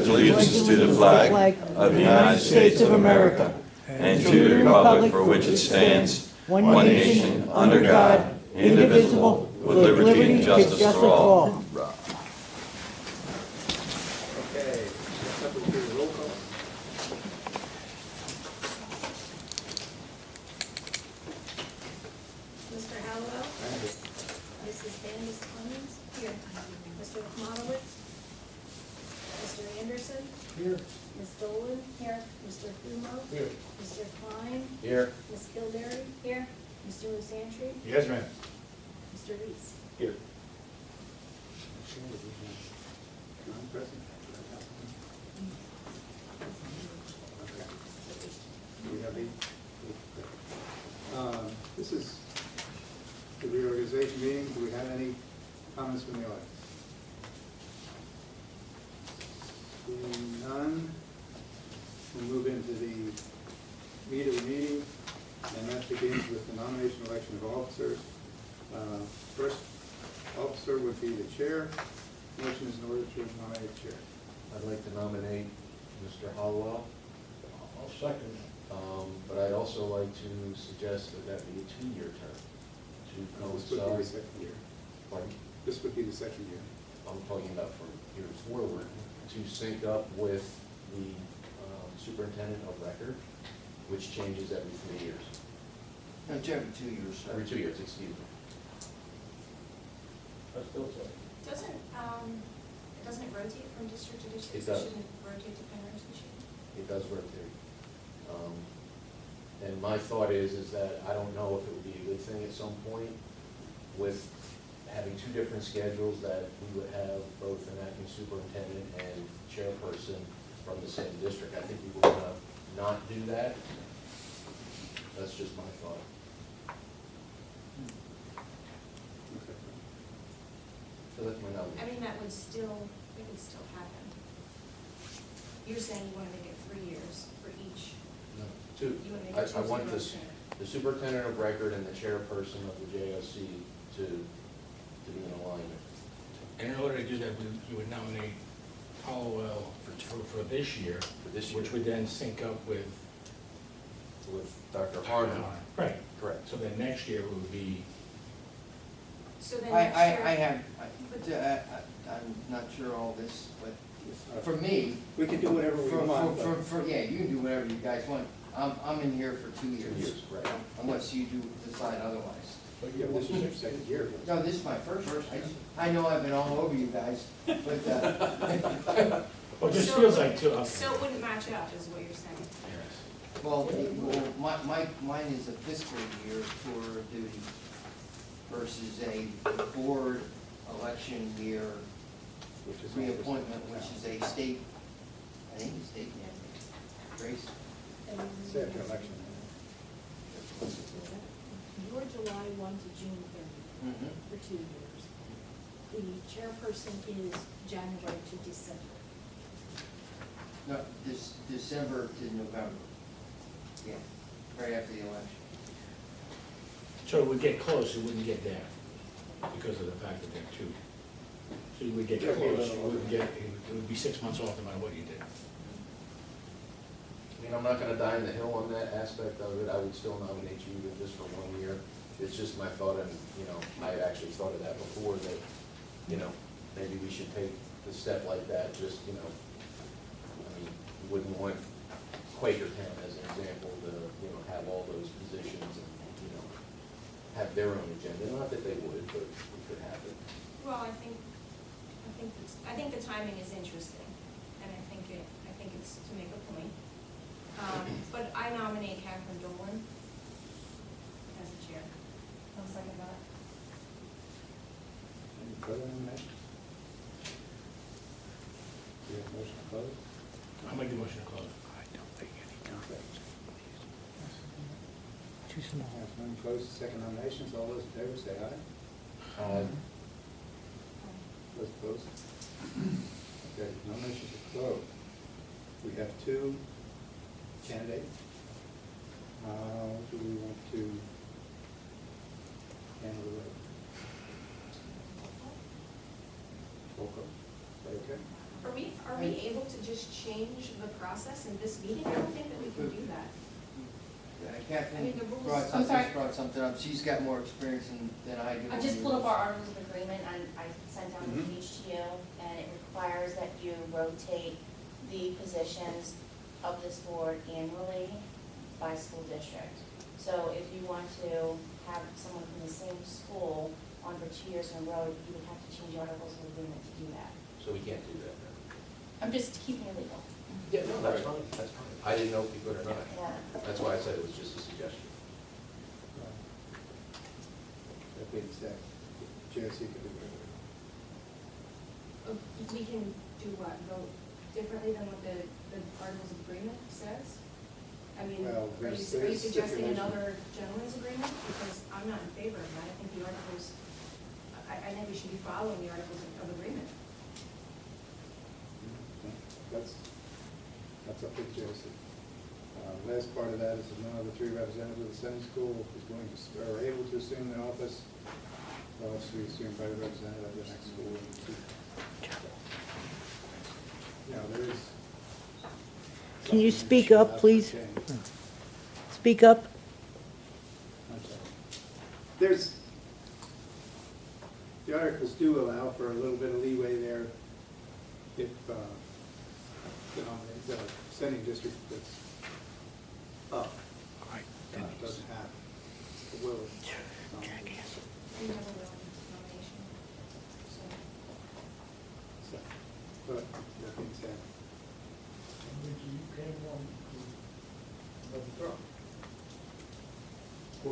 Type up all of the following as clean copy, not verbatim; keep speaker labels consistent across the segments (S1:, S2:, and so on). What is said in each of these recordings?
S1: allegiance to the flag of the United States of America and to the republic for which it stands, one nation, under God, indivisible, with liberty and justice for all.
S2: Okay, next up will be the roll call.
S3: Mr. Hallowell? Mrs. Candace Clemens? Here. Mr. Monowitz? Mr. Anderson?
S2: Here.
S3: Ms. Dolan? Here. Mr. Fumo?
S2: Here.
S3: Mr. Klein?
S2: Here.
S3: Ms. Kildare? Here. Mr. Lusantry?
S2: Yes, ma'am.
S3: Mr. Reese?
S2: Here. We have this is the reorganization meeting. Do we have any comments from the audience? Seeing none, we'll move into the meat of the meeting, and that begins with the nomination election of officers. First officer would be the chair. Motion is in order to nominate chair.
S4: I'd like to nominate Mr. Hollowell,
S2: I'll second.
S4: but I'd also like to suggest that that be a 2-year term to
S2: This would be the
S4: coincide.
S2: second year.
S4: Pardon?
S2: This would be the second year.
S4: I'm talking about from here forward, to sync up with the superintendent of record, which changes every 3 years.
S5: No, it's every 2 years, sir.
S4: Every 2 years, excuse me.
S3: Doesn't it rotate from district to district?
S4: It does.
S3: Shouldn't it rotate to Pennridge this year?
S4: It does rotate. And my thought is that I don't know if it would be a good thing at some point with having 2 different schedules, that we would have both an acting superintendent and chairperson from the same district. I think we would want to not do that. That's just my thought. So that's my
S3: I
S4: nomination.
S3: mean, it would still happen. You're saying you want to make it 3 years for each.
S4: No, 2.
S3: You want to make it 2
S4: I want this,
S3: superintendent.
S4: the superintendent of record and the chairperson of the JOC to be in alignment.
S6: And in order to do that, you would nominate Hollowell for this year,
S4: For this year.
S6: which would then sync up with.
S4: With Dr. Harmon.
S6: Right.
S4: Correct.
S6: So then next year would be,
S3: So then
S5: I
S3: next year.
S5: I'm not sure all this, but for me,
S2: We can do whatever we want. but-
S5: yeah, you can do whatever you guys want. I'm in here for 2 years.
S4: 2 years, right.
S5: Unless you do decide otherwise.
S2: Yeah, this is your second year.
S5: No, this is my first. I know I've been all over you guys, but,
S6: well, it just
S3: So-
S6: feels like two.
S3: So it wouldn't match up, is what you're saying?
S5: well, mine is a fiscal year tour of duty versus a board election year
S2: Which is
S5: reappointment, which is a state, I think it's state race.
S2: Second election.
S7: You're July 1 to June 30 for 2 years. The chairperson is January to December.
S5: No, December to November. Yeah, right after the election.
S6: So it would get close, it wouldn't get there, because of the fact that they're 2. So you would get close, you wouldn't get, it would be 6 months off no matter what you did.
S4: I mean, I'm not gonna die on the hill on that aspect of it. I would still nominate you even just for 1 year. It's just my thought, and, I actually thought of that before, that, maybe we should take the step like that, just, I mean, you wouldn't want Quakertown as an example to, have all those positions and, have their own agenda. Not that they would, but it could happen.
S3: Well, I think the timing is interesting, and I think it's to make a point. But I nominate Catherine Dolan as the chair. I'll second that.
S2: Any further nominations? Do you have a motion to close?
S6: I'll make the motion to close.
S2: Too small. None close to second nominations. All those in favor say aye. Those opposed? Okay, nominations are closed. We have 2 candidates. How do we want to handle the vote? Roll call. Is that okay?
S3: Are we able to just change the process in this meeting? I don't think that we can do that.
S5: Catherine
S7: I mean, the rules-
S5: brought
S8: I'm sorry.
S5: something up. She's got more experience than I do.
S8: I just pulled up our articles of agreement, and I sent down the
S2: Mhm.
S8: page to you, and it requires that you rotate the positions of this board annually by school district. So if you want to have someone from the same school on for 2 years in a row, you would have to change your articles of agreement to do that.
S4: So we can't do that then?
S8: I'm just keeping it legal.
S4: Yeah, no, that's fine, that's fine. I didn't know if you could or not.
S8: Yeah.
S4: That's why I said it was just a suggestion.
S2: That being said, JOC can do whatever.
S3: We can do what, vote differently than what the Articles of Agreement says? I mean,
S2: Well,
S3: are you
S2: there's
S3: suggesting
S2: stipulation.
S3: another gentleman's agreement? Because I'm not in favor of that. I think the articles, I think we should be following the Articles of Agreement.
S2: That's up to the JOC. Last part of that is that none of the three representatives of the Senate School is going to, are able to assume the office, or else we assume by the representative of the next school. There is.
S9: Can you
S2: something
S9: speak
S2: that
S9: up,
S2: has to
S9: please?
S2: change.
S9: Speak up.
S2: I'm sorry. There's, the articles do allow for a little bit of leeway there if, the sending district that's up doesn't have the will.
S3: We have a nomination, so.
S2: So, but that being said,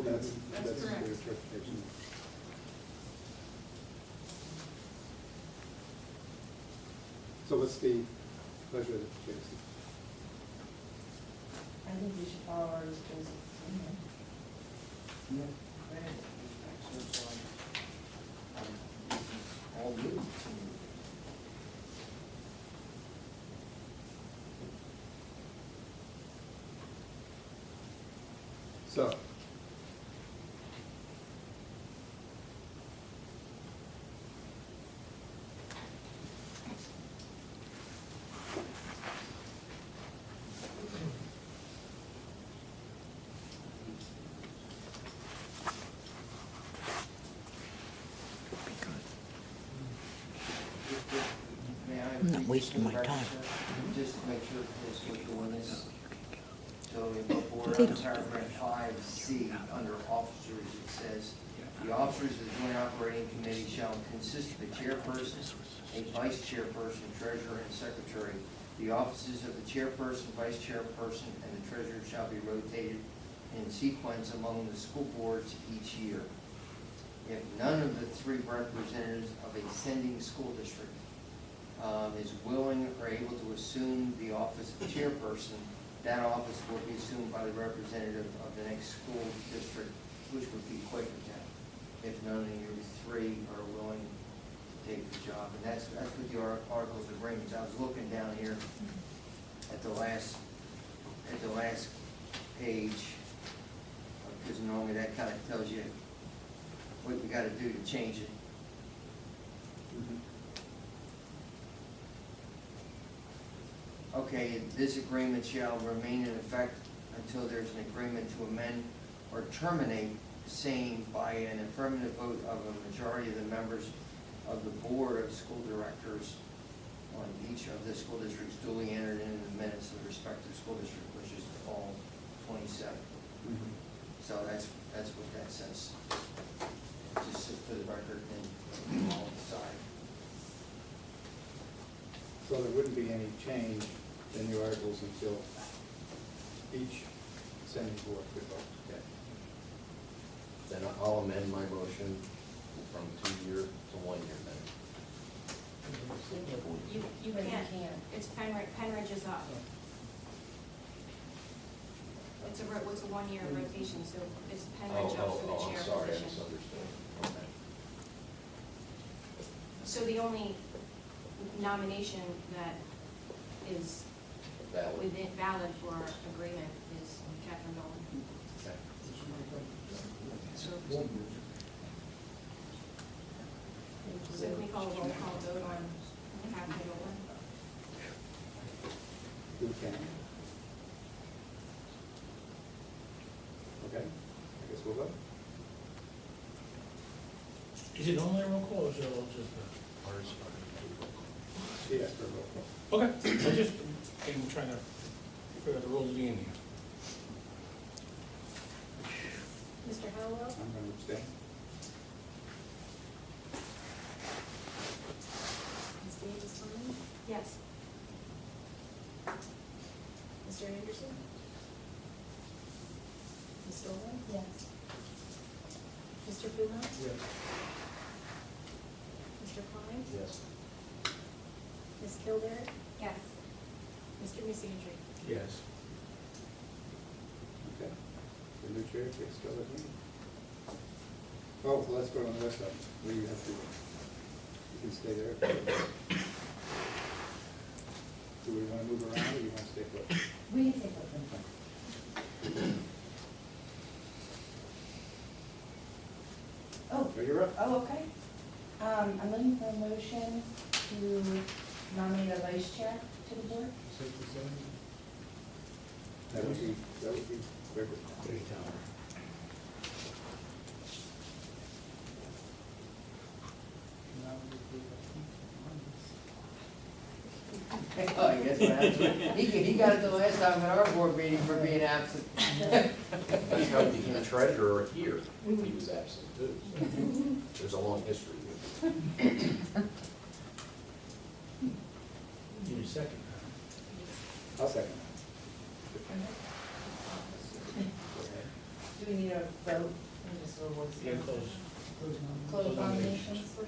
S2: that's
S3: That's
S2: your
S3: correct.
S2: interpretation. So what's the pleasure of the JOC?
S10: I think we should follow our rules.
S5: All new.
S2: So.
S5: May I
S9: I'm not
S5: read
S9: wasting
S5: this
S9: my
S5: to the
S9: time.
S5: record, Just to make sure this was doing this. So in before
S9: Thank you.
S5: paragraph 5C, under officers, it says, "The officers of the Joint Operating Committee shall consist of a chairperson, a vice chairperson, treasurer, and secretary. The offices of the chairperson, vice chairperson, and the treasurer shall be rotated in sequence among the school boards each year. If none of the three representatives of a sending school district is willing or able to assume the office of chairperson, that office will be assumed by the representative of the next school district, which would be Quakertown, if none of your three are willing to take the job." And that's with the articles of agreements. I was looking down here at the last page, because normally that kind of tells you what we gotta do to change it. Okay, this agreement shall remain in effect until there's an agreement to amend or terminate the same by an affirmative vote of a majority of the members of the board of school directors on each of the school districts duly entered in the minutes of the respective school district, which is all 27. So that's what that says. Just for the record and all decide.
S2: So there wouldn't be any change in the articles until each sending board could vote.
S4: Okay. Then I'll amend my motion from 2 year to 1 year then.
S3: You can't, it's Pennridge is up. It's a 1 year rotation, so it's Pennridge up for the chair
S4: I'm sorry, I
S3: position.
S4: misunderstood. Okay.
S3: So the only nomination that is
S4: Valid.
S3: valid for our agreement is Catherine Nolan.
S4: Okay.
S3: So can we call a roll call vote on Catherine Nolan?
S2: who can. Okay, I guess we'll vote.
S6: Is it only a roll call or is it all just
S2: She asked for a roll call.
S6: a? Okay, I just am trying to figure out the rules of the game here.
S7: Mr. Hallowell,
S2: I'm going to abstain.
S7: Ms. Davis Lynn,
S3: Yes.
S7: Mr. Anderson, Ms. Dolan,
S10: Yes.
S7: Mr. Puma,
S2: Yes.
S7: Mr. Klein,
S4: Yes.
S7: Ms. Kildare,
S3: Yes.
S7: Mr. Musandri.
S6: Yes.
S2: Okay. The new chair takes over the meeting. Oh, well, let's go on the rest of them. We have to, you can stay there. Do we want to move around or do you want to stay put?
S10: We can take them. Oh,
S2: So you're up.
S10: oh, okay. I'm looking for a motion to nominate a vice chair to the board.
S2: That would be quicker.
S5: Oh, I guess what happened, he got it the last time at our board meeting for being absent.
S4: That's how he became treasurer here. He was absent too. So there's a long history here.
S6: Give me a second.
S2: I'll second
S10: Do we need a vote? Or just a voice?
S6: Yeah, close.
S10: Close nominations?
S2: that.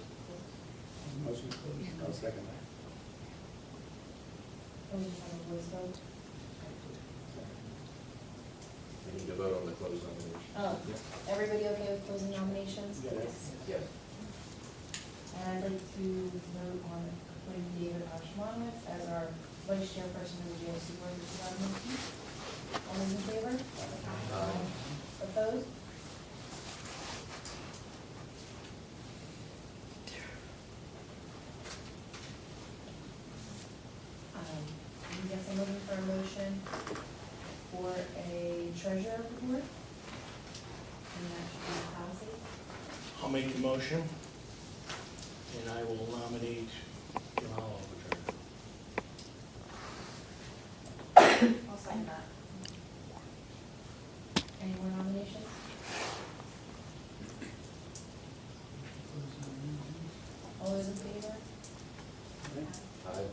S2: Motion closed. I'll second that.
S10: Or we just have a voice vote?
S4: We need to vote on the closed nomination.
S10: Oh, everybody okay with closing nominations?
S2: Yes.
S4: Yes.
S10: And I'd like to vote on appointing David Ashmanowitz as our vice chairperson of the JOC board for 2019. All those in favor? Opposed? I guess I'm looking for a motion for a treasurer of the board. And that should be a policy.
S6: I'll make the motion, and I will nominate Jim Howell for treasurer.
S10: I'll sign that. Any more nominations? All those in favor?
S4: Aye.
S10: Okay,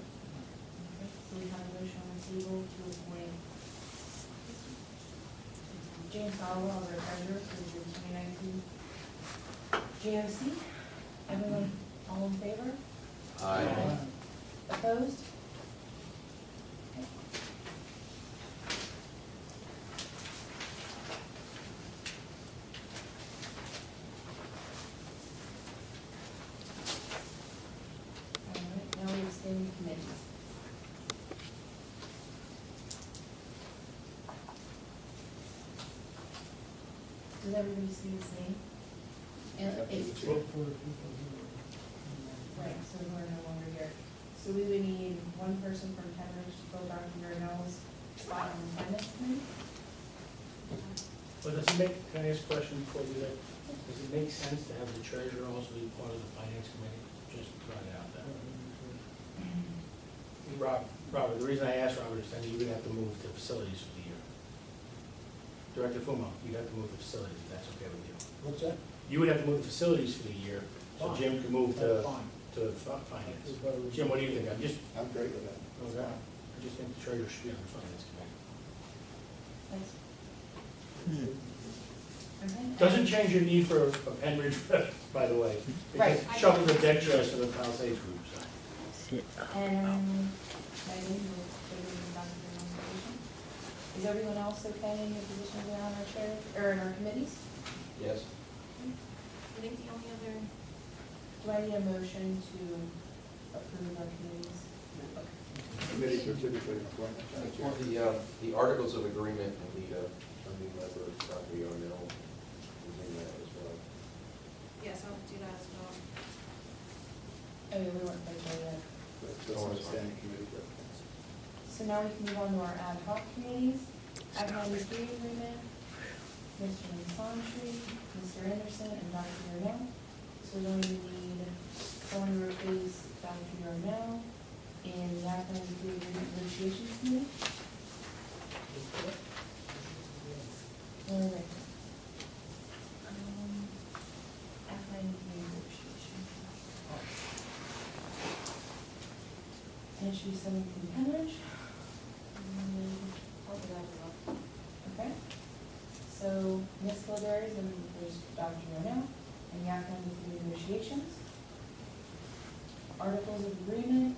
S10: so we have a motion on the table to appoint James Howell as our treasurer for the 2019 JOC. Everyone, all in favor?
S4: Aye.
S10: Opposed? Okay. All right, now we extend committees. Does everybody see the same? And it's, right, so we're no longer here. So we would need one person from Pennridge to fill Dr. Yarnell's spot on the finance committee.
S6: But does it make, can I ask a question before you do that? Does it make sense to have the treasurer also be part of the finance committee? Just throwing it out there. Robert, the reason I asked Robert is that you would have to move to facilities for the year. Director Fumo, you'd have to move to facilities, if that's okay with you.
S11: What's that?
S6: You would have to move to facilities for the year, so
S11: Fine.
S6: Jim could move
S11: That's
S6: to,
S11: fine.
S6: finance. Jim, what do you think?
S2: I'm great with that.
S6: Okay. I just think the treasurer should be on the finance committee.
S10: Thanks. Okay.
S6: Doesn't change your need for a Pennridge, by the way.
S10: Right.
S6: Shuffle the deck chairs for the Palisades group, so.
S10: And Megan, you'll take it back to your nomination. Is everyone else okay in your positions around our chair, or in our committees?
S4: Yes.
S3: I think the only other,
S10: Do I need a motion to approve our committees?
S2: Committees are typically an appointment.
S4: For the articles of agreement, we need a new member, Dr. Yarnell, is in that as well.
S3: yes, I'll do that as well.
S10: I mean, we weren't quite there yet.
S2: But it's on a standing committee, but
S10: So now we can move on to our ad hoc committees. Ad hoc review agreement, Mr. Santry, Mr. Anderson, and Dr. Yarnell. So we're going to need someone to replace Dr. Yarnell in the ad hoc review agreement negotiations committee. All right. Ad hoc review negotiations. And should we send it from Pennridge? Okay. So Ms. Kildare is going to replace Dr. Yarnell and Yakima with the negotiations. Articles of agreement.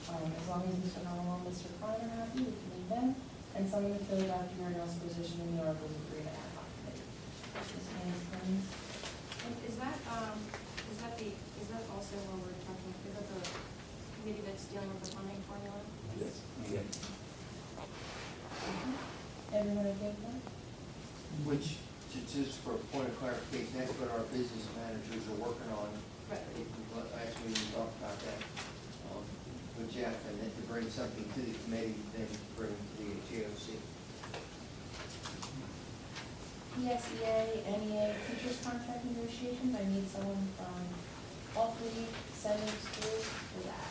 S10: As long as Mr. Noel and Mr. Klein are happy, we can leave them. And someone to fill Dr. Yarnell's position in the articles of agreement ad hoc committee. Ms. Haynes, please.
S3: Is that also what we're talking, is that the committee that's dealing with the funding formula?
S2: Yes.
S10: Everyone okay with that?
S5: Which, just for a point of clarification, that's what our business managers are working on.
S3: Right.
S5: Actually, we talked about that with Jeff, and then to bring something to the committee, then bring to the JOC.
S10: PSEA, NEA, teachers contract negotiations, I need someone from all three sending schools for that.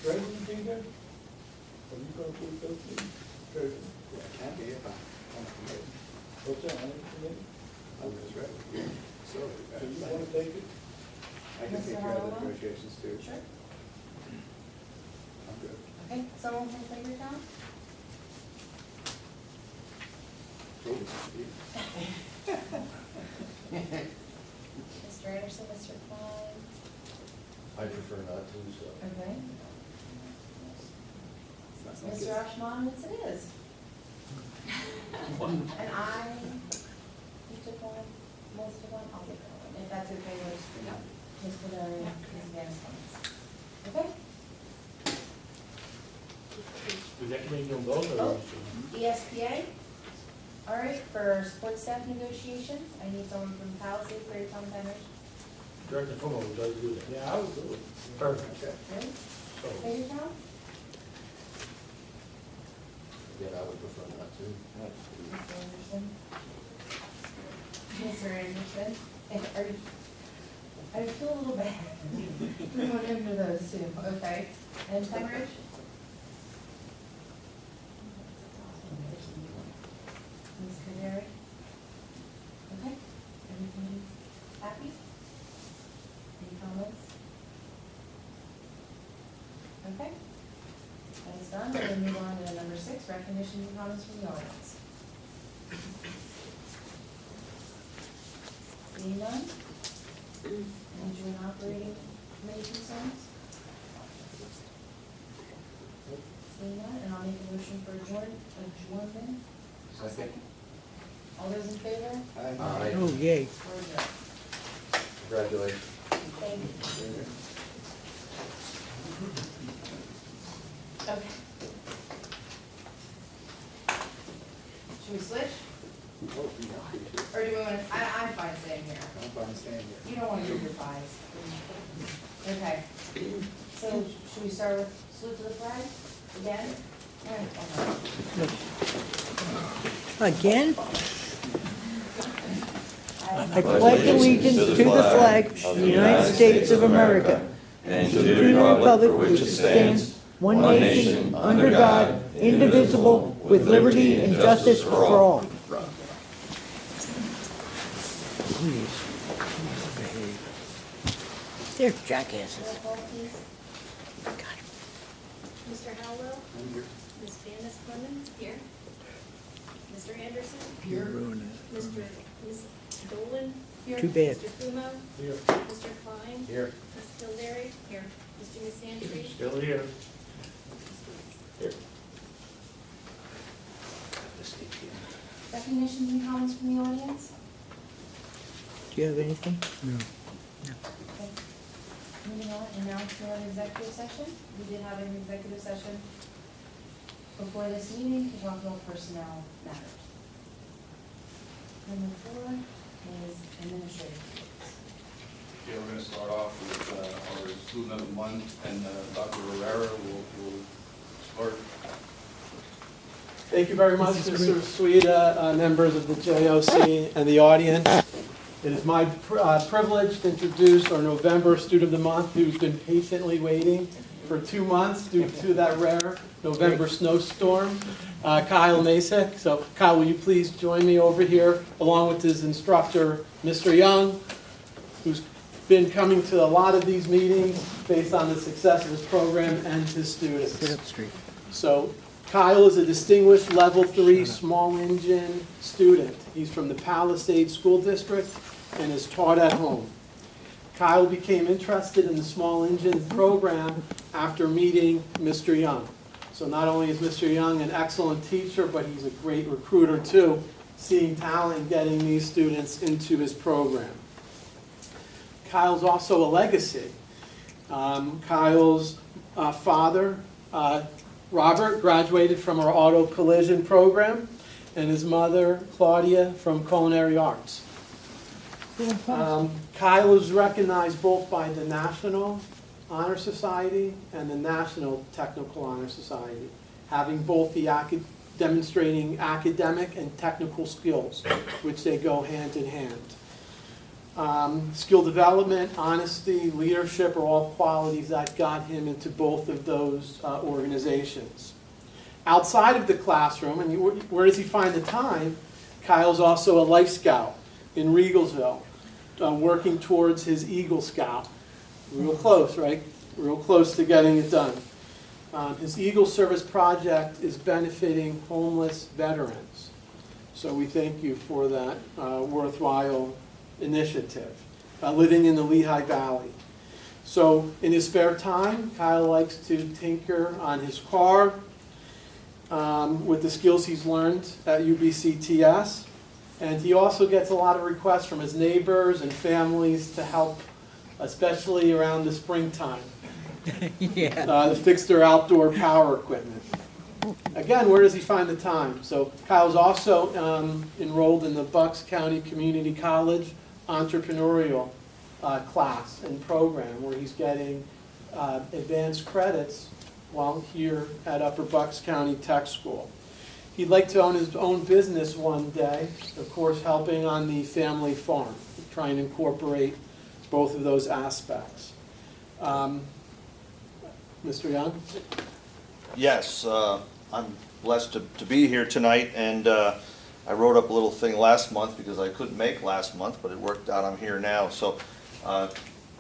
S6: Treasury thing there? Are you going to put those things? Treasury?
S2: Yeah, it can be if I'm on the committee.
S6: What's that, on the committee?
S2: I'm just ready. So,
S6: So you want to take it?
S2: I can take
S10: Mr.
S2: care of the
S10: Harlow?
S2: negotiations too.
S10: Sure.
S2: I'm good.
S10: Okay, someone from Playground? Mr. Anderson, Mr. Klein?
S4: I prefer not to, so.
S10: Okay.
S2: That's not
S10: Mr.
S2: good.
S10: Ashmanowitz, it is. And you took one, most of one, I'll take that one, if that's okay with Ms. Cordero, Ms. Ganiston. Okay?
S6: Does that mean you'll vote or?
S10: Oh. ESPA, all right, for support staff negotiations, I need someone from Palisade, Prairie Tom Pennridge.
S6: Director Fuller does do that. Yeah, I would do it. Perfect.
S2: Okay.
S10: Right?
S6: So,
S10: Prairie Tom?
S4: Again, I would prefer not to.
S10: Mr. Anderson? Mr. Anderson? Are you, I feel a little bad. We went into those too, okay. And Pennridge? Ms. Cordero? Okay, everything happy? Any comments? Okay. That's done, we're gonna move on to number 6, recognitions and comments from the audience. Seeing none? Any joint operating committee concerns? Seeing none, and I'll make a motion for adjournment.
S4: Second?
S10: All those in favor?
S4: Aye.
S9: Oh, yay.
S10: We're adjourned.
S4: Congratulations.
S10: Thank you. Okay. Should we switch?
S2: Oh, yeah.
S10: Or do we want to, I'm fine staying here.
S2: I'm fine staying here.
S10: You don't want to get your pies. Okay. So should we start with salute to the flag again?
S9: Again?
S10: I
S9: I pledge allegiance to the flag of the United States of America
S1: and to the republic for which it stands,
S9: one nation, under God, indivisible, with liberty and justice for all. They're jackasses.
S10: roll call, please.
S7: Mr. Howell?
S2: I'm here.
S7: Ms. Janice Clemens? Here. Mr. Anderson?
S10: Here.
S7: Ms. Dolan? Here.
S9: Too bad.
S7: Mr. Fumo?
S6: Here.
S7: Mr. Klein?
S4: Here.
S7: Ms. Kildare? Here. Mr. Nisandri?
S6: Still here. Here.
S10: Recognitions and comments from the audience?
S9: Do you have anything? No.
S10: Okay. Moving on, announcement of executive session. We did have an executive session before this meeting to talk about personnel matters. Number 4 is administrative.
S11: Yeah, we're gonna start off with ours Student of the Month, and Dr. Rivera will start.
S12: Thank you very much, Mr. Sueda, members of the JOC and the audience. It is my privilege to introduce our November Student of the Month, who's been patiently waiting for 2 months due to that rare November snowstorm, Kyle Masek. So Kyle, will you please join me over here, along with his instructor, Mr. Young, who's been coming to a lot of these meetings based on the success of his program and his students. So Kyle is a distinguished Level 3 small engine student. He's from the Palisades School District and is taught at home. Kyle became interested in the small engine program after meeting Mr. Young. So not only is Mr. Young an excellent teacher, but he's a great recruiter too, seeing talent, getting these students into his program. Kyle's also a legacy. Kyle's father, Robert, graduated from our auto collision program, and his mother, Claudia, from culinary arts. Kyle is recognized both by the National Honor Society and the National Technical Honor Society, having both the demonstrating academic and technical skills, which they go hand in hand. Skill development, honesty, leadership are all qualities that got him into both of those organizations. Outside of the classroom, and where does he find the time? Kyle's also a Life Scout in Regalsville, working towards his Eagle Scout. Real close, right? Real close to getting it done. His Eagle Service project is benefiting homeless veterans. So we thank you for that worthwhile initiative, living in the Lehigh Valley. So in his spare time, Kyle likes to tinker on his car with the skills he's learned at UBCTS. And he also gets a lot of requests from his neighbors and families to help, especially around the springtime, to fix their outdoor power equipment. Again, where does he find the time? So Kyle's also enrolled in the Bucks County Community College entrepreneurial class and program, where he's getting advanced credits while here at Upper Bucks County Tech School. He'd like to own his own business one day, of course helping on the family farm, try and incorporate both of those aspects. Mr. Young?
S1: Yes, I'm blessed to be here tonight, and I wrote up a little thing last month because I couldn't make last month, but it worked out. I'm here now. So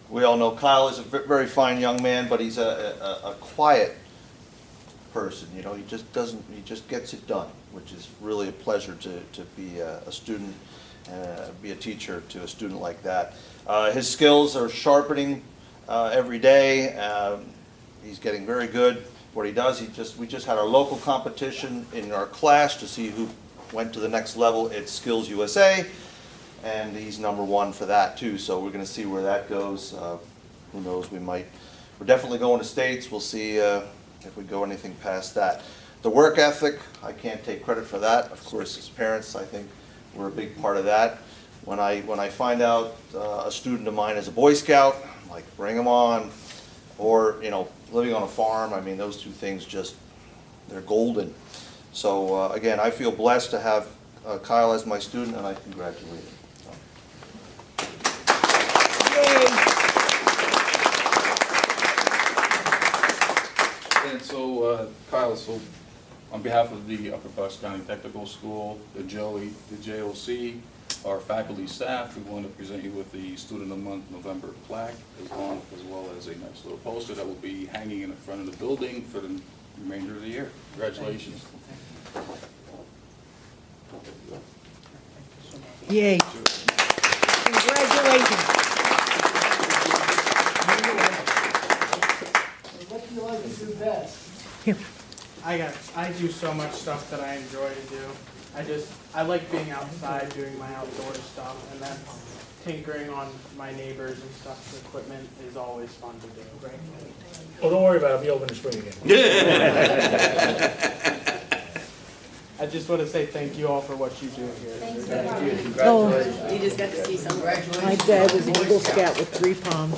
S1: we all know Kyle is a very fine young man, but he's a quiet person. You know, he just gets it done, which is really a pleasure to be a student, be a teacher to a student like that. His skills are sharpening every day. He's getting very good. What he does, we just had our local competition in our class to see who went to the next level at Skills USA, and he's #1 for that too. So we're going to see where that goes. Who knows? We're definitely going to states. We'll see if we go anything past that. The work ethic, I can't take credit for that. Of course, as parents, I think we're a big part of that. When I find out a student of mine is a Boy Scout, I'm like, bring him on. Or, you know, living on a farm, I mean, those two things they're golden. So again, I feel blessed to have Kyle as my student, and I congratulate him.
S11: And so, Kyle, so on behalf of the Upper Bucks County Technical School, the JOC, our faculty staff, we want to present you with the Student of the Month November plaque, as well as a nice little poster that will be hanging in the front of the building for the remainder of the year. Congratulations.
S9: Yay. Congratulations.
S12: What do you like to do best?
S13: I do so much stuff that I enjoy to do. I like being outside, doing my outdoor stuff, and then tinkering on my neighbors and stuff's equipment is always fun to do.
S6: Oh, don't worry about it, I'll be open in the spring again.
S13: I just want to say thank you all for what you do here.
S10: Thanks for
S5: Thank
S10: coming.
S5: you. Congratulations.
S10: You just got to see some.
S9: My dad was an Eagle Scout with 3 palms.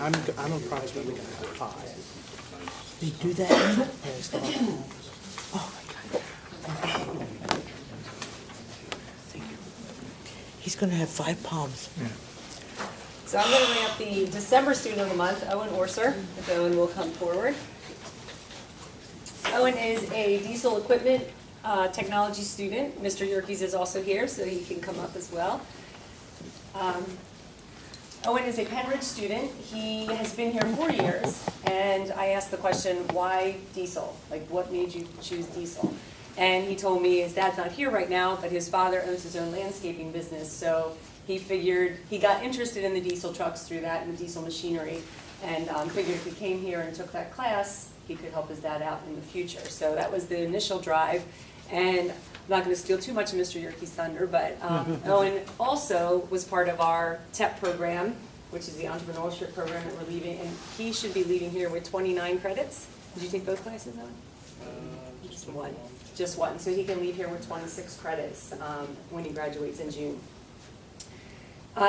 S13: I'm probably looking at 5.
S9: They do that?
S13: Yeah, it's 5.
S9: Oh, my God. He's gonna have 5 palms.
S14: So I'm going to bring up the December student of the month, Owen Orser, if Owen will come forward. Owen is a diesel equipment technology student. Mr. Yerkes is also here, so he can come up as well. Owen is a Pennridge student. He has been here 4 years, and I asked the question, why diesel? Like, what made you choose diesel? And he told me his dad's not here right now, but his father owns his own landscaping business, so he figured, he got interested in the diesel trucks through that and the diesel machinery, and figured if he came here and took that class, he could help his dad out in the future. So that was the initial drive, and I'm not going to steal too much of Mr. Yerke's thunder, but Owen also was part of our TEP program, which is the entrepreneurship program that we're leaving, and he should be leaving here with 29 credits. Did you take both classes, Owen? Just one. Just one. So he can leave here with 26 credits when he graduates in June.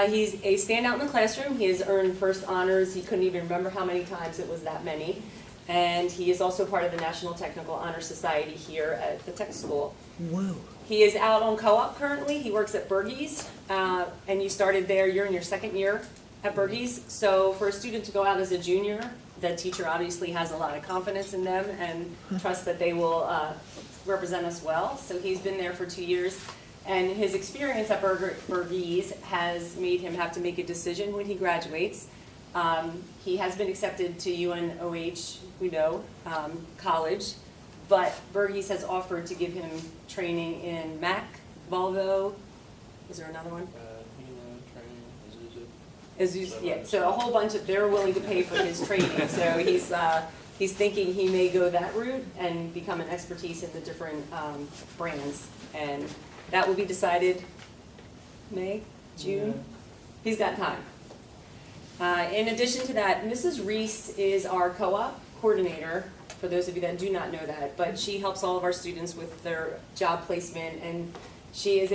S14: He's a standout in the classroom. He has earned first honors. He couldn't even remember how many times it was that many. And he is also part of the National Technical Honor Society here at the tech school.
S9: Whoa.
S14: He is out on co-op currently. He works at Bergey's, and you started there. You're in your second year at Bergey's. So for a student to go out as a junior, the teacher obviously has a lot of confidence in them and trusts that they will represent us well. So he's been there for 2 years. And his experience at Bergey's has made him have to make a decision when he graduates. He has been accepted to UNOH, we know, college, but Bergey's has offered to give him training in Mac, Volvo, is there another one? Isuzu, yeah, so a whole bunch of, they're willing to pay for his training. So he's thinking he may go that route and become an expertise in the different brands. And that will be decided May, June. Yeah. He's got time. In addition to that, Mrs. Reese is our co-op coordinator, for those of you that do not know that, but she helps all of our students with their job placement, and she is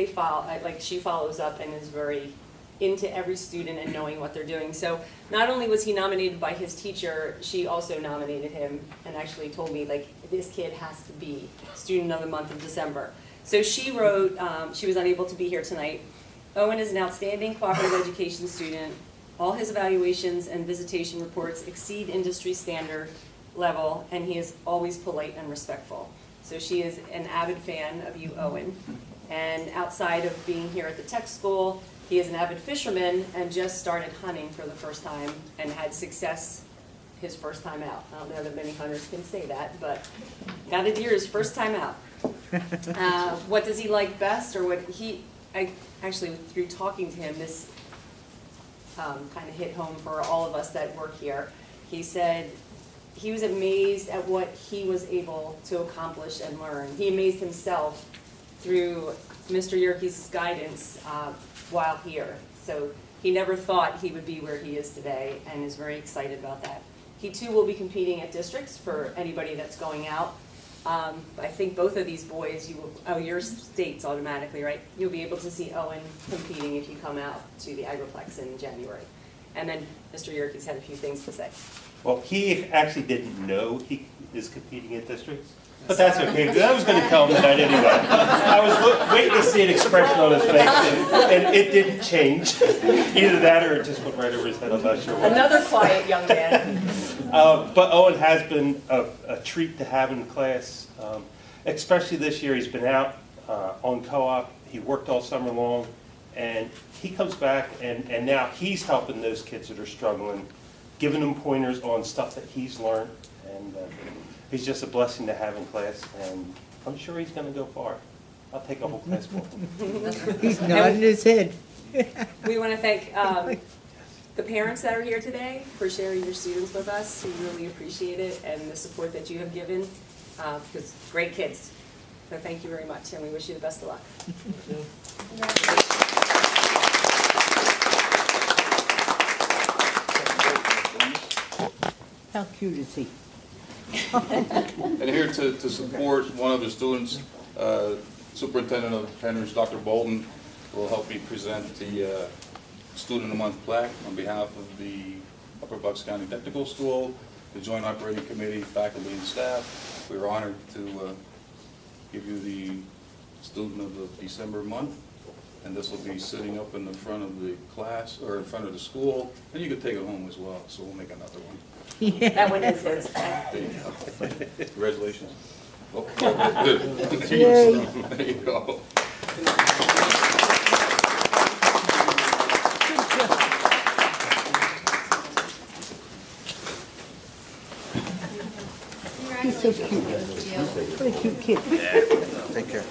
S14: she follows up and is very into every student and knowing what they're doing. So not only was he nominated by his teacher, she also nominated him and actually told me, like, this kid has to be student of the month of December. So she wrote, she was unable to be here tonight. Owen is an outstanding cooperative education student. All his evaluations and visitation reports exceed industry standard level, and he is always polite and respectful. So she is an avid fan of you, Owen. And outside of being here at the tech school, he is an avid fisherman and just started hunting for the first time and had success his first time out. I don't know that many hunters can say that, but got a deer his first time out. What does he like best, or I actually, through talking to him, this kind of hit home for all of us that work here. He said he was amazed at what he was able to accomplish and learn. He amazed himself through Mr. Yerkes' guidance while here. So he never thought he would be where he is today and is very excited about that. He too will be competing at districts for anybody that's going out. I think both of these boys, your state's automatically, right? You'll be able to see Owen competing if you come out to the Agriplex in January. And then Mr. Yerkes had a few things to say.
S15: Well, he actually didn't know he is competing at districts, but that's okay, because I was going to tell him that anyway. I was waiting to see an expression on his face, and it didn't change. Either that or it just went right over his head, I'm not sure what.
S14: Another quiet young man.
S15: But Owen has been a treat to have in class, especially this year. He's been out on co-op. He worked all summer long, and he comes back, and now he's helping those kids that are struggling, giving them pointers on stuff that he's learned, and he's just a blessing to have in class, and I'm sure he's going to go far. I'll take a whole class for him.
S9: He's nodding his head.
S14: We want to thank the parents that are here today for sharing your students with us. We really appreciate it, and the support that you have given, because great kids. So thank you very much, and we wish you the best of luck.
S9: How cute is he?
S11: And here to support one of the students, Superintendent of Pennridge, Dr. Bolton, will help me present the Student of the Month plaque on behalf of the Upper Bucks County Technical School, the Joint Operating Committee, faculty and staff. We are honored to give you the Student of the December month, and this will be sitting up in the front of the class, or in front of the school, and you can take it home as well, so we'll make another one.
S14: That one is his.
S11: There you go. Congratulations. Oh, good.
S9: Yay.
S11: There you go.
S9: He's so cute. What a cute kid.
S1: Take care.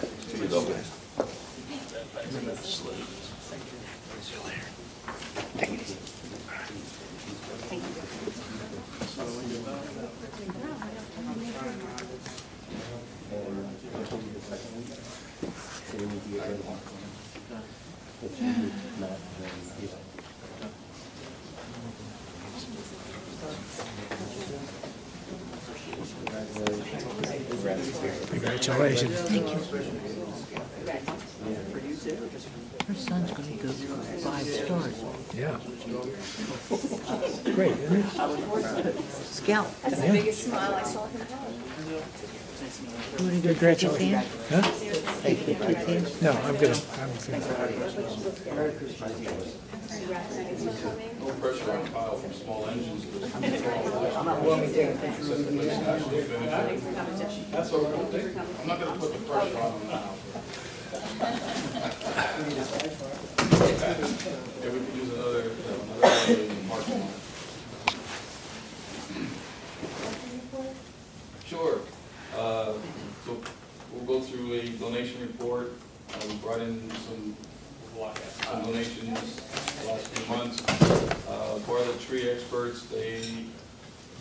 S9: Congratulations. Thank you. Her son's gonna go through 5 stars. Yeah. Great, isn't it? Scout.
S3: That's the biggest smile I saw him have.
S9: You wanna go shake his hand?
S16: Huh?
S9: Hey, shake his hand?
S16: No, I'm good. I'm good.
S11: No pressure on Kyle from Small Engines. That's all right. I'm not gonna put the pressure on him now. Yeah, we could use another in the parking lot. Sure. So we'll go through a donation report. We brought in some donations the last few months. Bartlett Tree Experts, they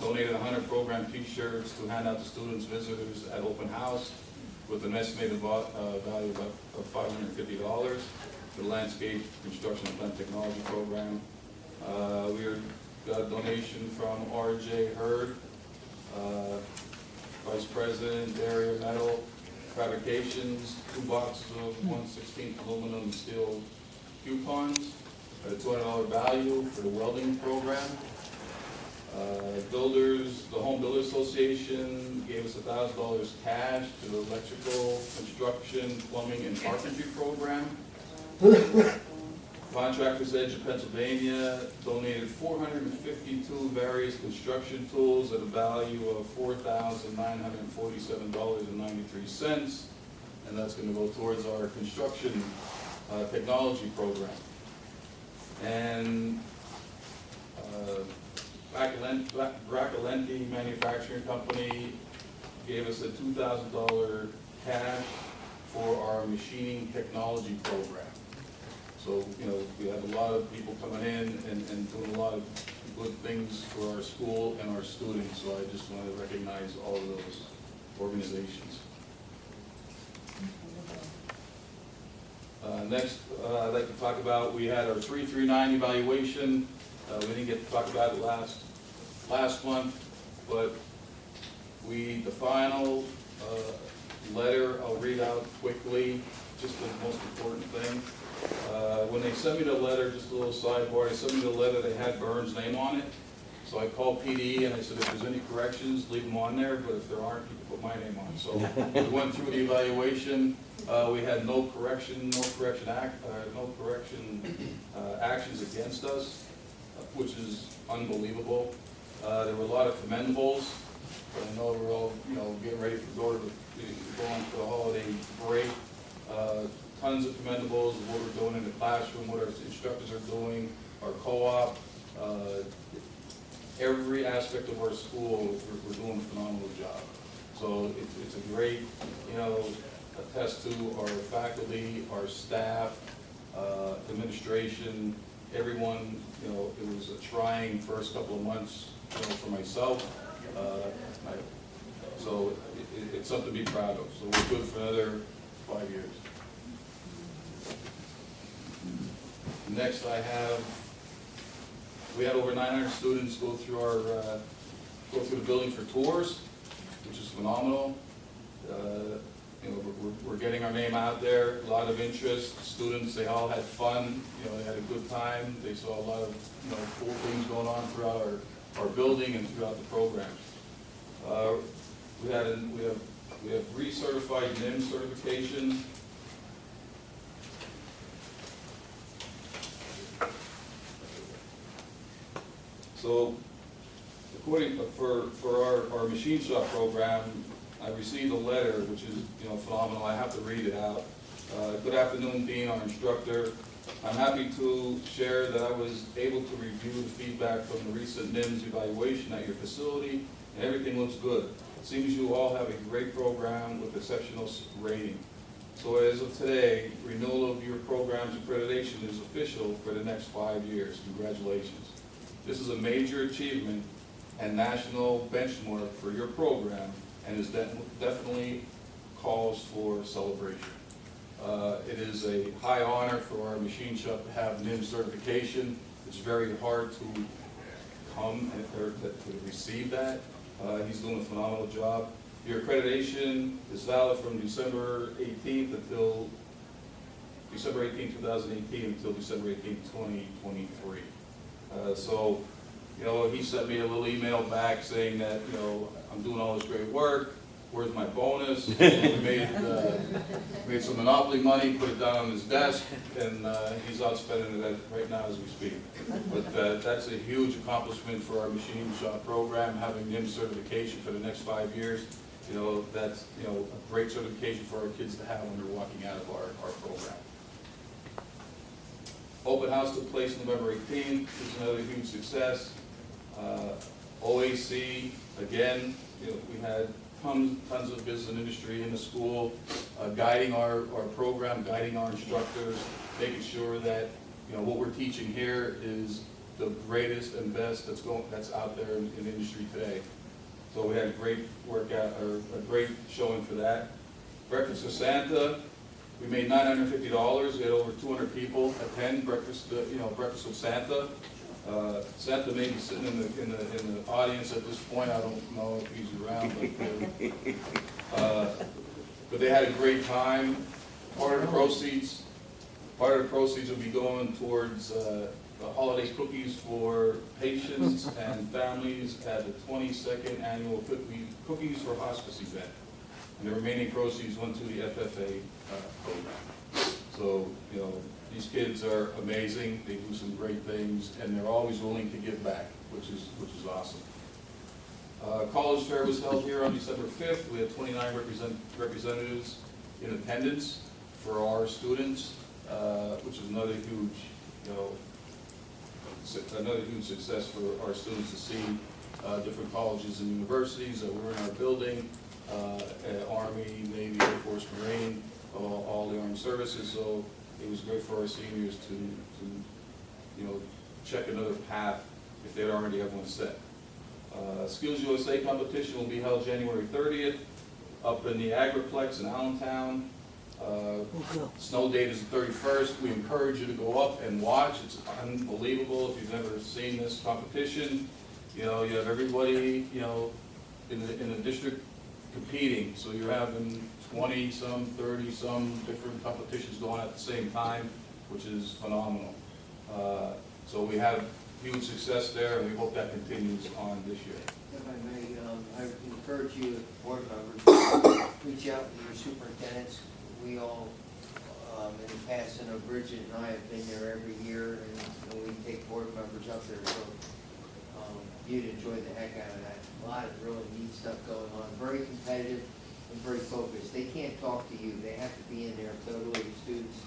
S11: donated 100 program t-shirts to hand out to students, visitors at open house with an estimated value of $550 for the landscape construction and plant technology program. We got a donation from R.J. Hurd, Vice President, Area Metal Fabrications, 2 boxes of 1/16 aluminum and steel coupons at a $200 value for the welding program. Builders, the Home Builders Association gave us $1,000 cash to the electrical, construction, plumbing, and carpentry program. Contractors Edge of Pennsylvania donated 452 various construction tools at a value of $4,947.93, and that's going to go towards our construction technology program. And Bracalenti Manufacturing Company gave us a $2,000 cash for our machining technology program. So, you know, we have a lot of people coming in and doing a lot of good things for our school and our students, so I just want to recognize all of those organizations. Next, I'd like to talk about, we had our 339 evaluation. We didn't get to talk about it last month, but the final letter, I'll read out quickly, just the most important thing. When they sent me the letter, just a little sidebar, they sent me the letter, they had Burns' name on it. So I called PD and I said, if there's any corrections, leave them on there, but if there aren't, you can put my name on. So we went through the evaluation. We had no actions against us, which is unbelievable. There were a lot of commendables, but I know we're all, you know, getting ready for going to the holiday break. Tons of commendables of what we're doing in the classroom, what our instructors are doing, our co-op, every aspect of our school, we're doing a phenomenal job. So it's a great, you know, attest to our faculty, our staff, administration, everyone. You know, it was a trying first couple of months, you know, for myself. So it's something to be proud of. So we're good for another 5 years. Next, we had over 900 students go through the building for tours, which is phenomenal. you know, we're getting our name out there, a lot of interest, students, they all had fun, you know, they had a good time, they saw a lot of, you know, cool things going on throughout our building and throughout the programs. We have recertified NIM certification. So, according, for our machine shop program, I received a letter, which is, you know, phenomenal. I have to read it out. Good afternoon, Dean, our instructor. I'm happy to share that I was able to review the feedback from the recent NIMS evaluation at your facility, and everything looks good. It seems you all have a great program with exceptional rating. So as of today, renewal of your program's accreditation is official for the next 5 years. Congratulations. This is a major achievement and national benchmark for your program, and is definitely calls for celebration. It is a high honor for our machine shop to have NIM certification. It's very hard to come or to receive that. He's doing a phenomenal job. Your accreditation is valid from December 18th until December 18th, 2018 until December 18th, 2023. So, you know, he sent me a little email back saying that, you know, I'm doing all this great work. Where's my bonus? We made some Monopoly money, put it down on his desk, and he's out spending it right now as we speak. But that's a huge accomplishment for our machine shop program, having NIM certification for the next 5 years. You know, that's, you know, a great certification for our kids to have when they're walking out of our program. Open house took place November 18th. It's another huge success. OAC, again, you know, we had tons of business and industry in the school, guiding our program, guiding our instructors, making sure that, you know, what we're teaching here is the greatest and best that's out there in the industry today. So we had a great workout, or a great showing for that. Breakfast with Santa, we made $950. We had over 200 people attend breakfast with Santa. Santa may be sitting in the audience at this point. I don't know if he's around, but they had a great time. Part of the proceeds will be going towards the holiday cookies for patients and families at the 22nd annual Cookies for Hospice event. And the remaining proceeds went to the FFA program. So, you know, these kids are amazing. They do some great things, and they're always willing to give back, which is awesome. College fair was held here on December 5th. We had 29 representatives in attendance for our students, which is another huge, you know, another huge success for our students to see different colleges and universities that were in our building, Army, Navy, Air Force, Marine, all the armed services. So it was great for our seniors to you know, check another path if they already have one set. Skills USA competition will be held January 30th up in the Agriplex in Allentown. Snow date is the 31st. We encourage you to go up and watch. It's unbelievable if you've never seen this competition. You know, you have everybody, you know, in the district competing. So you're having 20-some, 30-some different competitions going at the same time, which is phenomenal. So we have huge success there, and we hope that continues on this year.
S5: If I may, I encourage you, board members, reach out to your superintendents. We all, in the past, I know Bridget and I have been there every year, and we take board members up there, so you'd enjoy the heck out of that. A lot of really neat stuff going on, very competitive and very focused. They can't talk to you, they have to be in there totally as students,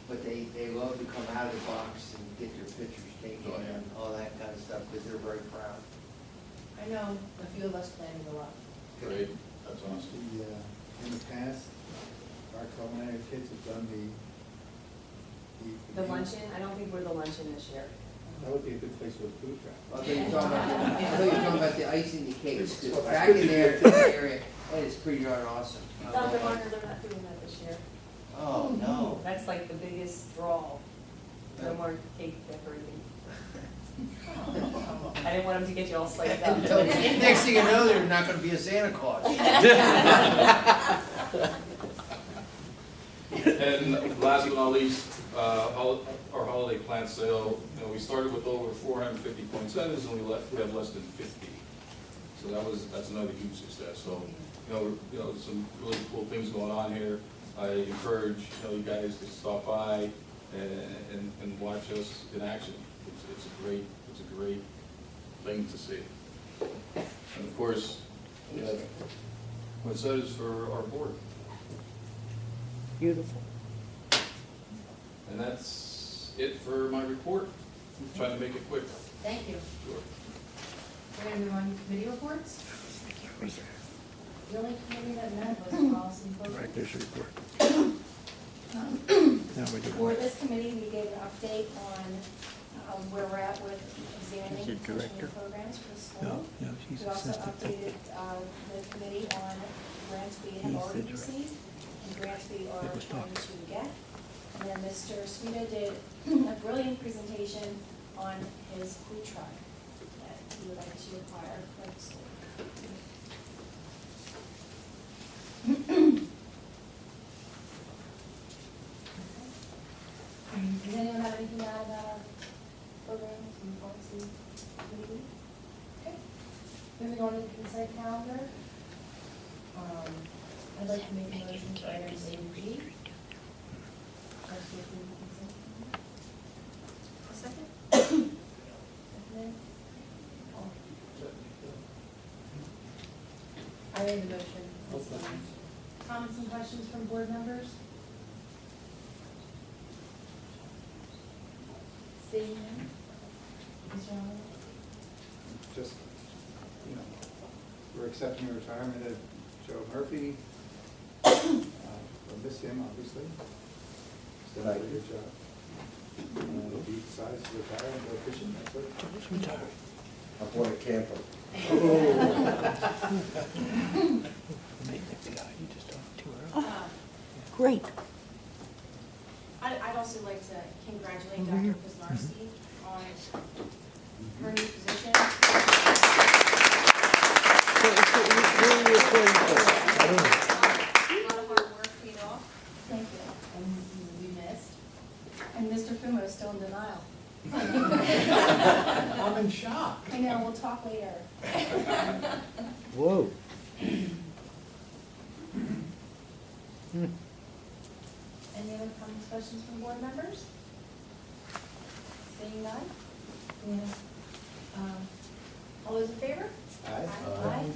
S5: but they love to come out of the box and get their pictures taken and all that kind of stuff, because they're very proud.
S10: I know a few of us planning a lot.
S11: Great, that's awesome.
S2: In the past, our culinary kids have done
S14: The luncheon, I don't think we're the luncheon this year.
S2: That would be a good place for a food truck.
S5: I thought you were talking about the icing the cakes, too. Back in there, that area, that is pretty darn awesome.
S14: Dr. Marner, they're not doing that this year.
S5: Oh, no.
S14: That's like the biggest draw. No more cake decorating. I didn't want him to get you all psyched up.
S5: Next thing you know, there's not gonna be a Santa Claus.
S11: And last but not least, our holiday plant sale, we started with over 450 poinsettias and we have less than 50. So that's another huge success. So, some really cool things going on here. I encourage, you guys to stop by and watch us in action. It's a great thing to see. And of course, we have poinsettias for our board.
S9: Beautiful.
S11: And that's it for my report. I'm trying to make it quick.
S10: Thank you.
S11: Sure.
S10: We're gonna move on to committee reports. The only committee that met was policy and program.
S9: Director's report.
S10: For this committee, we gave an update on where we're at with examining
S9: Is it
S10: potential new
S9: director?
S10: programs for the school.
S9: No, she's
S10: We also
S9: assistant.
S10: updated the committee on grants we have
S9: He's the
S10: already
S9: director.
S10: received and grants we are
S9: It was
S10: trying
S9: talked.
S10: to get. And then Mr. Sweda did a brilliant presentation on his food truck that he would like to acquire for the school. Does anyone have anything to add about our programs and policy committee? Okay. Moving on to the consent calendar. I'd like to make a motion for items A and G. First, we approve the consent calendar.
S3: A second?
S10: Seconded. All. I made the motion. Comments and questions from board members? Seeing none? Mr. Holland?
S2: Just, we're accepting the retirement of Joe Murphy. We'll miss him, obviously. Still did a good job. He decides to retire and go fishing, that's what.
S5: I bought a camper.
S9: Great.
S3: I'd also like to congratulate Dr. Kuznarski on her new position. A lot of hard work paid off.
S10: Thank you. And you will be missed. And Mr. Fumo is still in denial.
S12: I'm in shock.
S10: I know, we'll talk later.
S9: Whoa.
S10: Any other comments, questions from board members? Seeing none? All those in favor?
S2: Aye.
S10: Aye.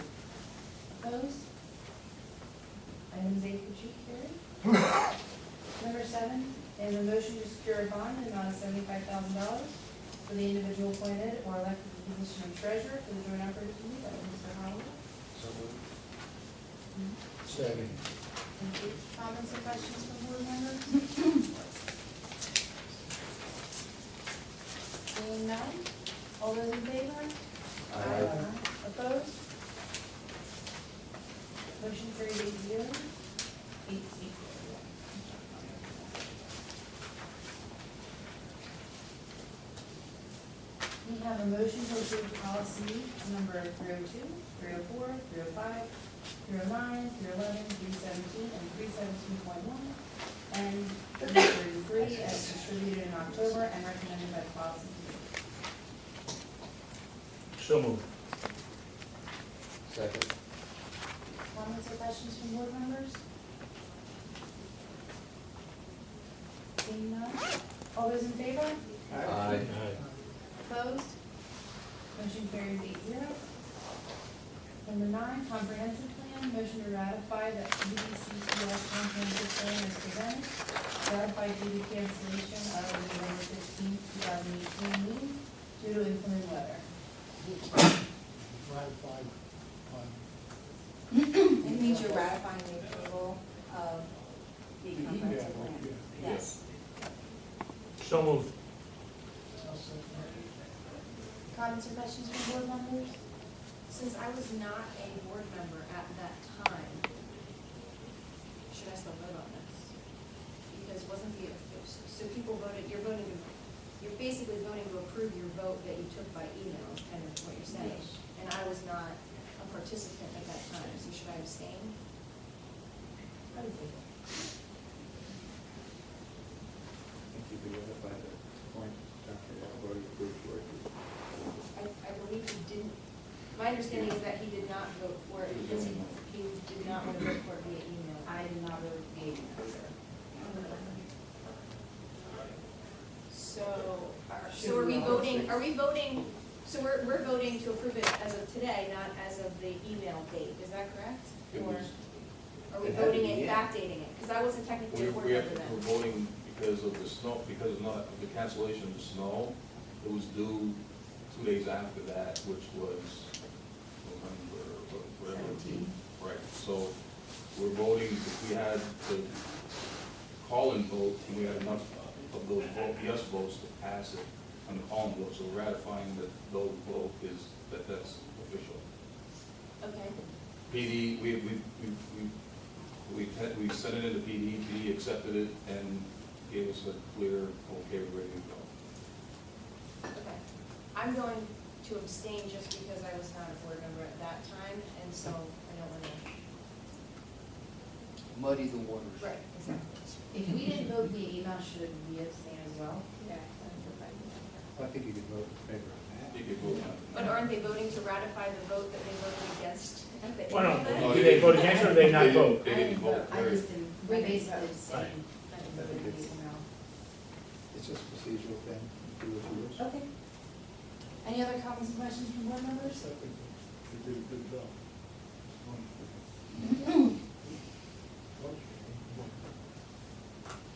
S10: Opposed? Items A through G carried. Number 7, is a motion to secure a bond in the amount of $75,000 for the individual appointed or elected to the position of treasurer for the joint operating committee. That was Mr. Howard.
S6: Second.
S10: Thank you. Comments or questions from board members? Seeing none? All those in favor?
S5: Aye.
S10: Opposed? Motion carried 8-0. 8-0. We have a motion to approve policy number 302, 304, 305, 309, 311, 317, and 317.1, and 333 as distributed in October and recommended by the policy committee.
S6: So moved.
S4: Second.
S10: Comments or questions from board members? Seeing none? All those in favor?
S4: Aye.
S10: Opposed? Motion carries 8-0. Number 9, comprehensive plan, motion to ratify the DEC comprehensive plan as presented. Ratify due to cancellation of the November 15, 2018 meeting due to inclement weather.
S12: Ratified on
S3: It means you're ratifying the approval of the comprehensive plan. Yes.
S6: So moved.
S10: Comments or questions from board members?
S3: Since I was not a board member at that time, should I still vote on this? Because wasn't the, so people voted, you're voting you're basically voting to approve your vote that you took by email, is kind of what you're saying. And I was not a participant at that time, so should I abstain?
S7: I would think.
S2: I think you'd be ratified at this point after that voting approved for it.
S3: I believe he didn't, my understanding is that he did not vote for it because he did not want to vote for it via email.
S10: I did not vote via email either.
S3: So are we voting, so we're voting to approve it as of today, not as of the email date, is that correct? Or are we
S4: It had to
S3: voting
S4: be
S3: it,
S4: in.
S3: backdating it? Because I wasn't technically a board member
S11: We're
S3: then.
S11: voting because of the snow, because of not, the cancellation of the snow. It was due 2 days after that, which was November, whatever.
S10: 17.
S11: Right, so we're voting, if we had the call-in vote, and we had enough of those yes votes to pass it on the call-in vote, so we're ratifying that those vote is, that's official.
S3: Okay,
S11: PD, we sent it into PD, PD accepted it and gave us a clear, okay, we're ready to go.
S3: okay. I'm going to abstain just because I was not a board member at that time, and so I don't want to.
S5: Muddy the waters.
S3: Right, exactly.
S10: If we didn't vote via email, should we abstain as well?
S3: Yeah.
S2: I think you could vote in favor of that.
S11: You could vote on it.
S3: But aren't they voting to ratify the vote that they voted against at the
S6: Well,
S3: end of
S6: no,
S3: it?
S6: do they vote against it or do they not
S11: They didn't-
S6: vote?
S11: They didn't vote.
S10: I just didn't, we basically abstained.
S6: Right.
S10: I didn't vote via email.
S2: It's just a procedural thing, do what you wish.
S10: Okay. Any other comments and questions from board members?
S2: You did a good job.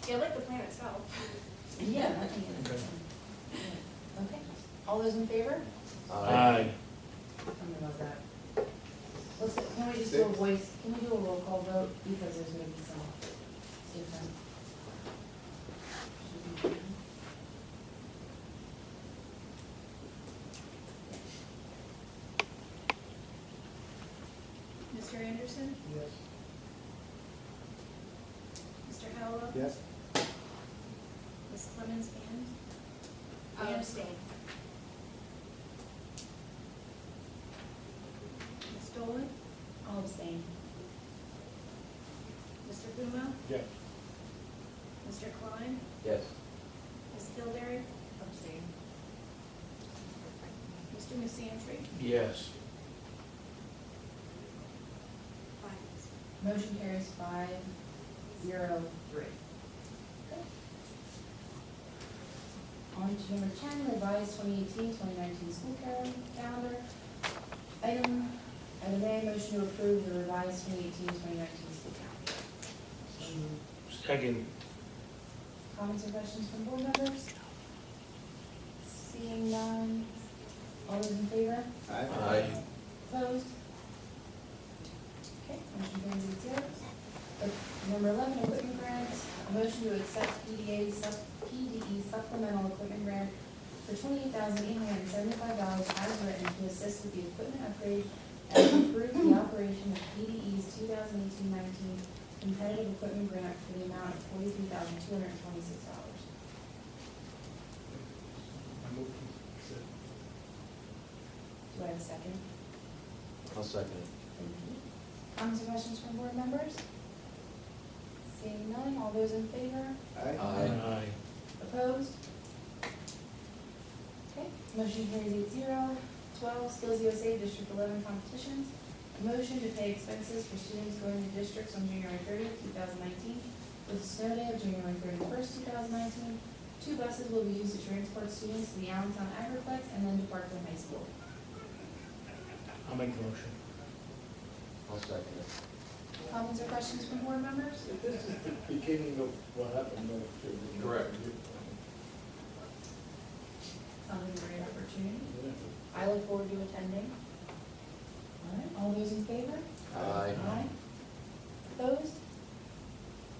S3: Yeah, I like the plan itself.
S10: Yeah, nothing in it. Okay, all those in favor?
S6: Aye.
S10: How many was that? Can we just do a voice, can we do a roll call vote, because there's gonna be some different.
S3: Mr. Anderson?
S2: Yes.
S3: Mr. Howell?
S2: Yes?
S3: Ms. Clemens and? I abstain. Ms. Dolan?
S10: I'll abstain.
S3: Mr. Puma?
S15: Yes.
S3: Mr. Klein?
S4: Yes.
S3: Ms. Kildare?
S10: Abstain.
S3: Mr. Missantry?
S6: Yes.
S10: Motion carries 5-0-3. Okay. On to number 10, revised 2018-2019 school calendar. Item A, motion to approve the revised 2018-2019 school calendar.
S6: Second.
S10: Comments or questions from board members? Seeing none, all those in favor?
S6: Aye.
S10: Opposed? Okay, motion carries 8-0. Number 11, equipment grants. A motion to accept PDE supplemental equipment grant for $28,875 as written to assist with the equipment upgrade and improve the operation of PDE's 2018-19 competitive equipment grant for the amount of $43,226. Do I have a second?
S4: I'll second it.
S10: Thank you. Comments or questions from board members? Seeing none, all those in favor?
S6: Aye.
S10: Opposed? Okay, motion carries 8-0. 12, Skills USA District 11 competitions. A motion to pay expenses for students going to districts on January 30th, 2019, with a snow day of January 31st, 2019. 2 buses will be used to transport students to the Allentown Agriplex and then to Parkland High School.
S6: I'll make the motion.
S4: I'll second it.
S10: Comments or questions from board members?
S2: This is the beginning of what happened
S11: Correct.
S10: Sounds like a great opportunity. I look forward to attending. All right, all those in favor?
S4: Aye.
S10: Aye. Opposed?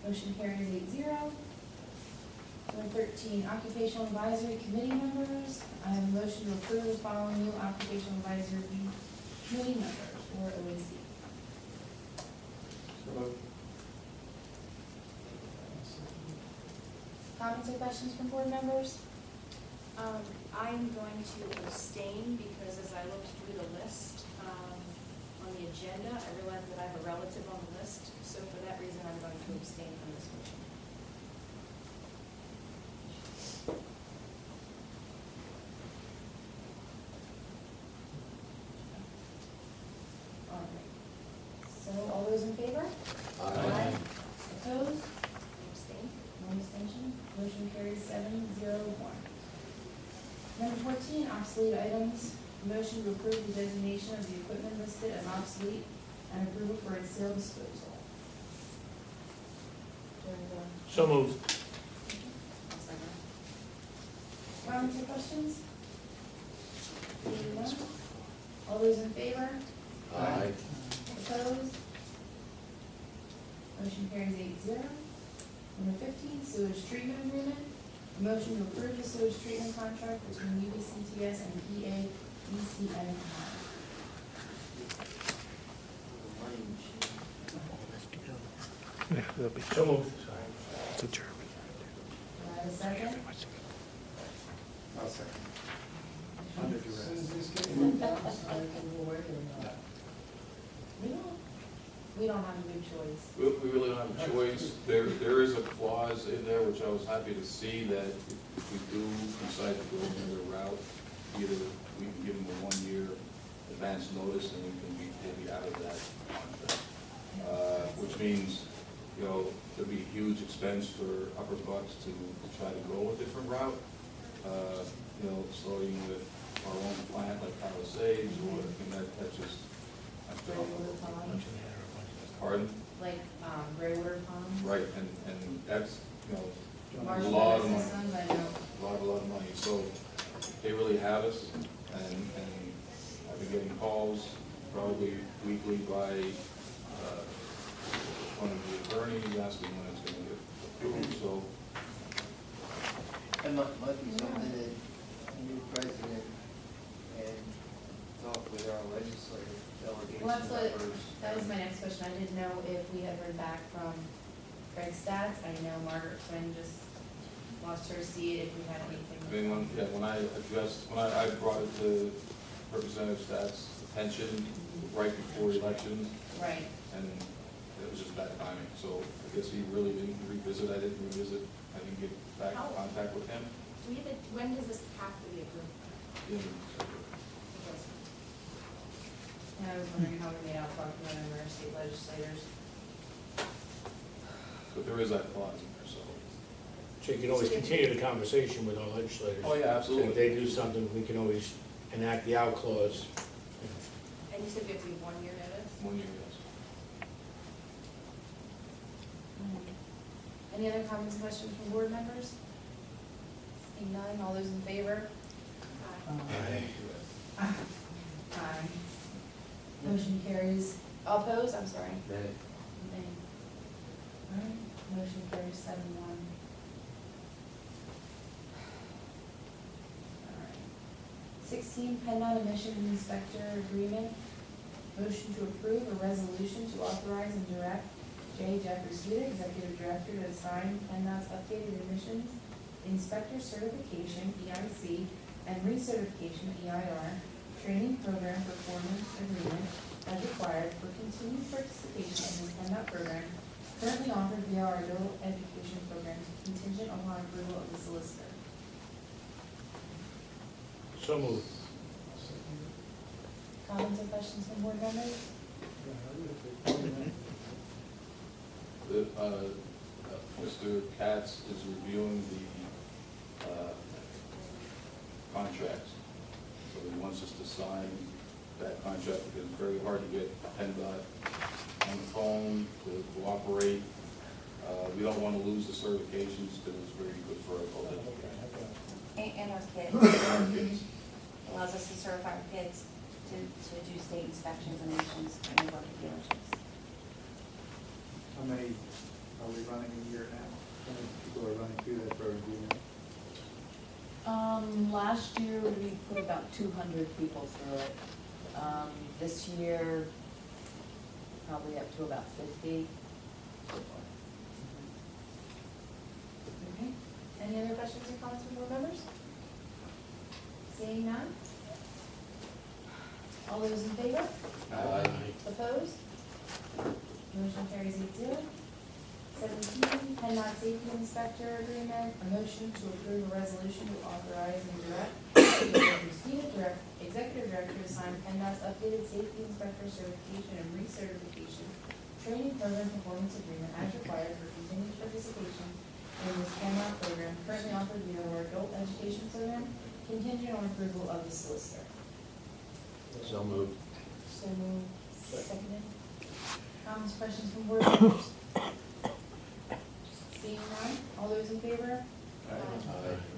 S10: Motion carries 8-0. Number 13, occupational advisory committee members. I have a motion to approve the following new occupational advisory committee members for OAC. Comments or questions from board members?
S3: I'm going to abstain because as I looked through the list on the agenda, I realized that I have a relative on the list. So for that reason, I'm going to abstain from this motion.
S10: All right. So all those in favor?
S4: Aye.
S10: Opposed?
S3: Abstain?
S10: One abstention. Motion carries 7-0-1. Number 14, obsolete items. Motion to approve the designation of the equipment listed as obsolete and approval for its sale disposal.
S6: So moved.
S10: Comments or questions? Seeing none. All those in favor?
S4: Aye.
S10: Opposed? Motion carries 8-0. Number 15, sewage treatment agreement. A motion to approve the sewage treatment contract between UBCTS and EADCN.
S6: So moved.
S10: Do I have a second?
S2: I'll second.
S10: We don't have a good choice.
S11: We really don't have a choice. There is a clause in there, which I was happy to see, that if we do decide to go another route, either we can give them a 1-year advance notice and we'll be out of that contract. Which means, there'll be a huge expense for Upper Bucks to try to go a different route. Starting with our own plant like Palisades, or, that's just,
S10: Greywater Pond,
S11: pardon?
S10: like Greywater Pond.
S11: Right, and that's, a
S10: Marshall
S11: lot of money.
S10: Systems, I know.
S11: A lot of money, so they really have us, and I've been getting calls probably weekly by one of the attorneys asking when it's gonna get approved, so.
S5: It might be something that the new president and talk with our legislative delegation
S10: Well, that's what,
S5: members.
S10: that was my next question. I didn't know if we had heard back from Greg Stats. I know Margaret Quinn just lost her seat, if we had anything.
S11: I mean, when I brought it to Representative Stats' attention right before elections,
S10: Right.
S11: and it was just bad timing, so I guess he really didn't revisit, I didn't get back in contact with him.
S3: When does this have to be approved?
S10: And I was wondering how we made out talking to our state legislators.
S11: But there is that clause in there, so.
S6: So you can always continue the conversation with our legislators.
S11: Oh, yeah, absolutely.
S6: If they do something, we can always enact the out clause.
S3: And you said we have to give 1 year notice?
S11: 1 year, yes.
S10: Any other comments and questions from board members? Seeing none, all those in favor?
S6: Aye.
S10: Aye. Motion carries, all opposed, I'm sorry.
S4: Nay.
S10: Nay. All right, motion carries 7-1. All right. 16, PennDOT emissions inspector agreement. Motion to approve a resolution to authorize and direct J. Jeffrey Suda, Executive Director, to assign PennDOT's updated emissions inspector certification, EIC, and recertification, EIR, training program performance agreement as required for continued participation in this PennDOT program currently offered via our adult education programs contingent upon approval of the solicitor.
S6: So moved.
S10: Comments or questions from board members?
S11: Mr. Katz is reviewing the contracts. So he wants us to sign that contract because it's very hard to get PennDOT on the phone to cooperate. We don't want to lose the certifications because it's very good for our college.
S8: And our kids.
S11: Our kids.
S8: Allows us to certify our kids to do state inspections and emissions and work at dealerships.
S2: How many are we running a year now? How many people are running through that program, do you know?
S7: Last year, we put about 200 people through it. This year, probably up to about 50.
S10: Okay. Any other questions or comments from board members? Seeing none? All those in favor? Opposed? Motion carries 8-0. 17, PennDOT Safety Inspector Agreement, a motion to approve a resolution to authorize and direct the Executive Director to sign PennDOT's updated Safety Inspector Certification and Recertification Training Program Performance Agreement as required for continued participation in this PennDOT program currently offered via our Adult Education Program, contingent on approval of the solicitor.
S4: So moved.
S10: So moved. Seconded. Comments, questions from board members? Seeing none, all those in favor?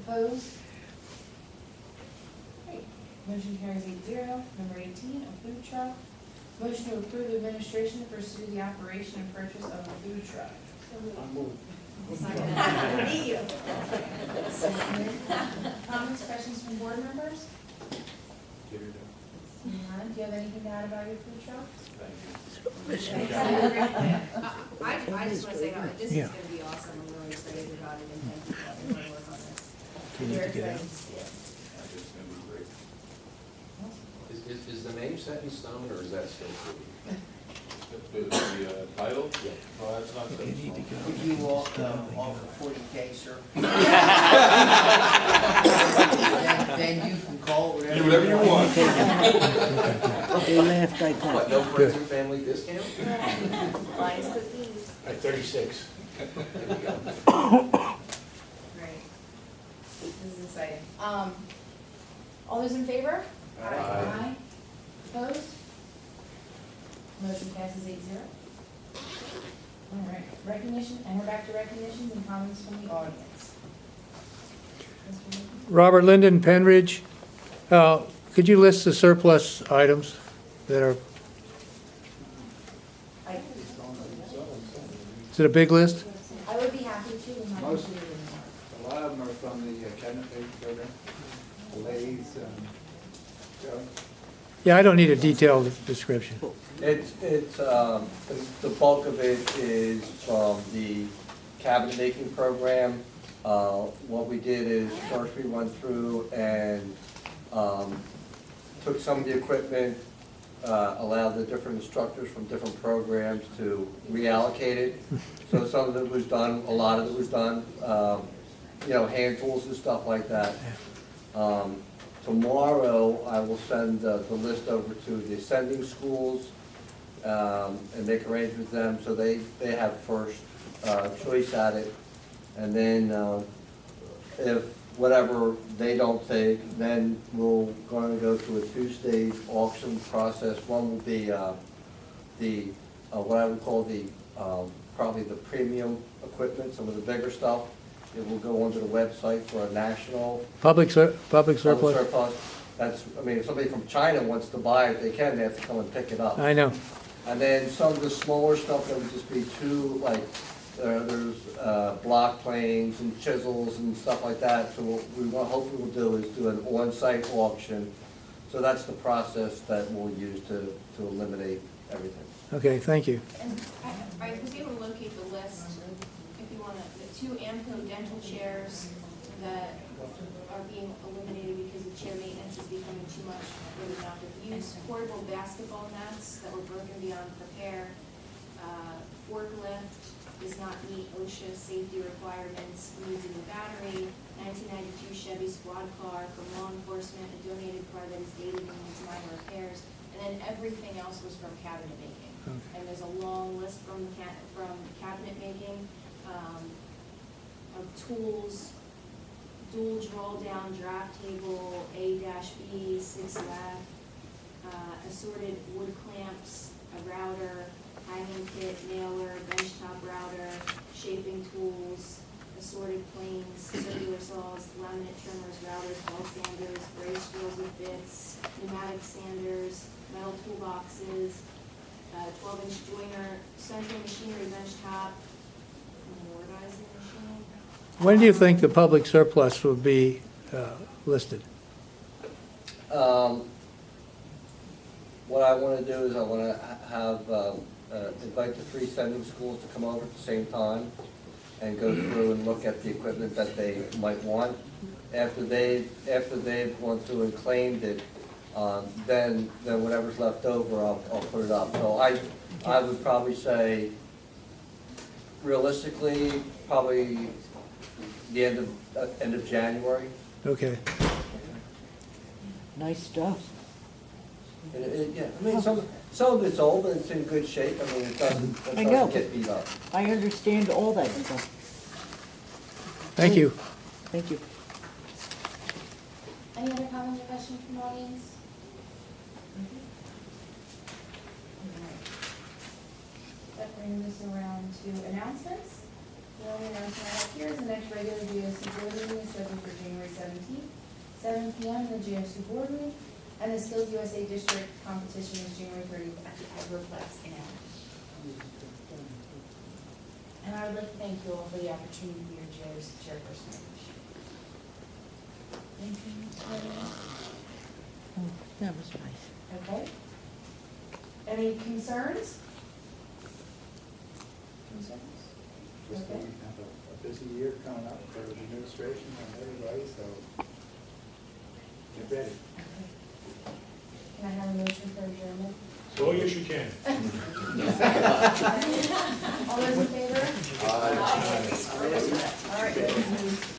S10: Opposed? Great. Motion carries 8-0. Number 18, a food truck. Motion to approve administration to pursue the operation and purchase of a food truck. Seconded. Comments, questions from board members? Seeing none, do you have anything to add about your food truck?
S3: I just want to say, this is going to be awesome. I'm really excited about it, and thank you for all your work on this. Very excited to see it.
S4: Is the name set in stone, or is that still true?
S11: The title?
S4: Yeah.
S11: Oh, that's not that small.
S5: Would you offer 40K, sir? Then you can call it
S11: Do whatever you want.
S9: They laughed like that.
S4: What, no friends and family discount?
S3: Lions cookies.
S6: At 36.
S10: Great. This is exciting. All those in favor? Aye. Opposed? Motion passes 8-0. All right, recognition, and we're back to recognitions and comments from the audience. Mr. Lincoln?
S16: Robert Linden, Pennridge. Could you list the surplus items that are, is it a big list?
S10: I would be happy to. and I can
S2: Most-
S10: do it in
S2: A lot of them are from the cabinet making program, the lathes, Joe.
S16: Yeah, I don't need a detailed description.
S17: It's, the bulk of it is from the cabinet making program. What we did is first we went through and took some of the equipment, allowed the different instructors from different programs to reallocate it. So some of it was done, a lot of it was done, hand tools and stuff like that. Tomorrow, I will send the list over to the ascending schools and make arrangements with them, so they have first choice at it. And then if whatever they don't take, then we're going to go through a two-stage auction process. One will be the what I would call the probably the premium equipment, some of the bigger stuff. It will go onto the website for a national
S16: Public surplus?
S17: public surplus. That's, I mean, if somebody from China wants to buy it, they can, they have to come and pick it up.
S16: I know.
S17: And then some of the smaller stuff that would just be too, like, there's block planes and chisels and stuff like that. So what we want, hopefully we'll do is do an on-site auction. So that's the process that we'll use to eliminate everything.
S16: Okay, thank you.
S3: And I was able to locate the list, if you want to, the 2 AMCO dental chairs that are being eliminated because the chair maintenance is becoming too much for the amount of use. Portable basketball nets that were broken beyond repair. Forklift does not meet OSHA safety requirements, needs a new battery. 1992 Chevy squad car from law enforcement, a donated car that is dated and needs minor repairs. And then everything else was from cabinet making. And there's a long list from cabinet making of tools, dual draw down draft table, A-B, 6 left, assorted wood clamps, a router, hanging kit, nailer, benchtop router, shaping tools, assorted planes, circular saws, laminate trimmers, routers, ball sanders, brace drills with bits, pneumatic sanders, metal toolboxes, 12-inch joiner, central machinery bench top, mortising machine.
S16: When do you think the public surplus will be listed?
S17: What I want to do is I want to have, invite the 3 sending schools to come over at the same time and go through and look at the equipment that they might want. after they've gone through and claimed it, then whatever's left over, I'll put it up. So I would probably say, realistically, probably the end of January.
S16: Okay.
S9: Nice stuff.
S17: And yeah, I mean, some of it's old, but it's in good shape. I mean, it
S9: I know.
S17: doesn't get beat up.
S9: I understand all that stuff.
S16: Thank you.
S9: Thank you.
S10: Any other comments or questions from the audience? That brings us around to announcements. The only announcement I have here is the next regular JOC board meeting is scheduled for January 17th, 7 p.m. in the JOC boardroom, and the Skills USA District competition is January 30th at the Agroflex in Allen. And I would like to thank you all for the opportunity to be your JOC chairperson. I appreciate it. Anything else?
S9: Oh, that was nice.
S10: Okay. Any concerns? Concerns?
S2: Just
S10: Okay.
S2: we have a busy year coming up for the administration and everybody, so get ready.
S10: Can I have a motion for adjournment?
S6: Oh, yes, you can.